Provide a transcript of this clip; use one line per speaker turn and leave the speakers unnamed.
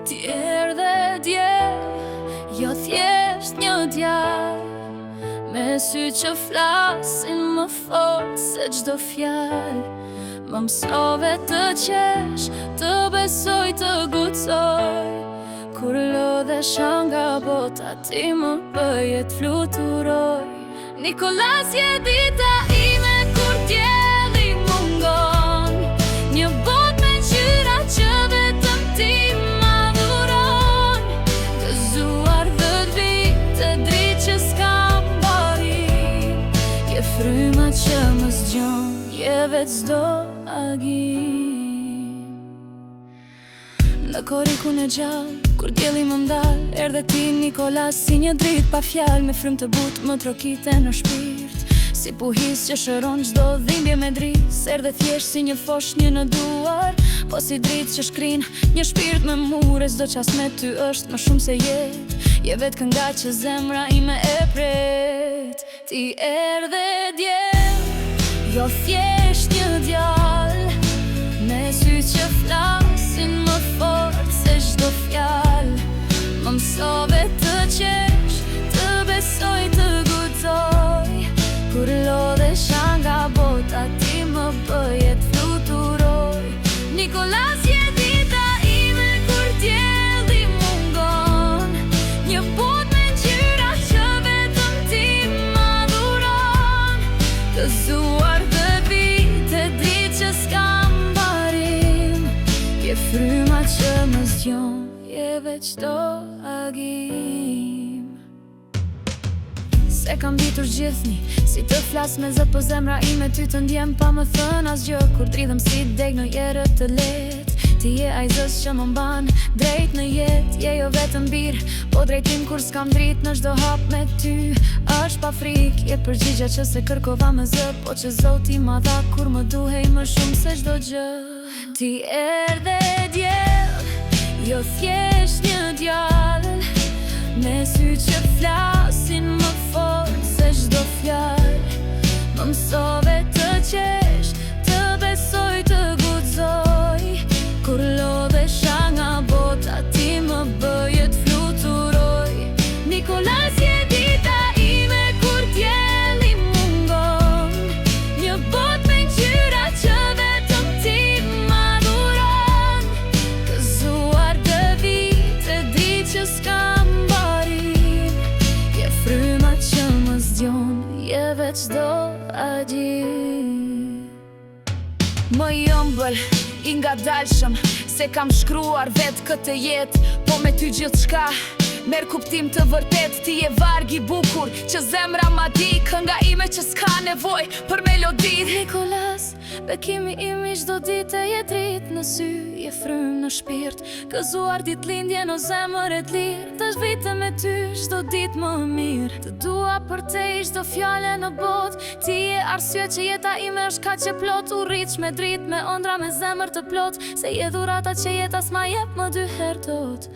Ti erdhe dje, jo thjesht një djalë, me sy që flasin më fort se çdo fjalë. Më mësove të qesh, të besoj, të guxoj. Kur lodhesha nga bota, ti më bëje të fluturoj. Nikolas, je dita ime kur dielli mungon, një botë me ngjyra që vetëm ti madhuron. Gëzuar 10 vite, dritë që s'kam barim, je fryma që më zgjon, je veç çdo agim. Në korikun e gjallë, kur dielli më ndal, erdhe ti Nikolas, si një dritë pa fjalë, me frymë të butë më trokite në shpirt. Si puhis që shëron çdo dhimbje me dritë, erdhe thjesht si një fosh, një në duar, po si dritë që shkrin një shpirt me mure. Çdo qas me ty është më shumë se jetë, je vetë kënga që zemra ime e pret. Ti erdhe dje, jo thjesht një djalë, me sy që flasin më fort se çdo fjalë. Më mësove të qesh, të besoj, të guxoj. Kur lodhesha nga bota, ti më bëje të fluturoj. Nikolas, je dita ime kur dielli mungon, një botë me ngjyra që vetëm ti madhuron. Gëzuar 10 vite, dritë që s'kam barim, je fryma që më zgjon, je veç çdo agim. Se kam ditur gjithni, si të flas me zë, po zemra ime ty të ndjem pa më thën asgjë. Kur dridhem si deg në jerë të let, ti je ajzës që më mban drejt në jet. Je jo vetëm bir, po drejtim kur s'kam drit, në çdo hap me ty është pa frik. Je përgjigja që se kërkova me zë, po që Zoti ma dha kur më duhej më shumë se çdo gjë. Ti erdhe dje, jo thjesht një djalë, me sy që flasin më fort se çdo fjalë. Më mësove të qesh, të besoj, të guxoj. Kur lodhesha nga bota, ti më bëje të fluturoj. Nikolas, je dita ime kur dielli mungon, një botë me ngjyra që vetëm ti madhuron. Gëzuar 10 vite, dritë që s'kam barim, je fryma që më zgjon, je veç çdo agim. Më i ëmbël, i ngadalshëm, se kam shkruar vetë këtë jetë, po me ty gjithçka merr kuptim të vërtet. Ti je varg i bukur që zemra ma di, kënga ime që s'ka nevoj për melodi. Nikolas, bekimi im i çdo dite, je dritë në sy, je frymë në shpirt. Gëzuar ditëlindje në zemër e t'lirë, tash vite me ty çdo ditë më mirë. Të dua për te i çdo fjale në botë, ti je arsye që jeta ime është kaq e plot. U rriç me dritë, me ëndra, me zemër të plot, se je dhurata që jeta s'ma jep më dy herë tot.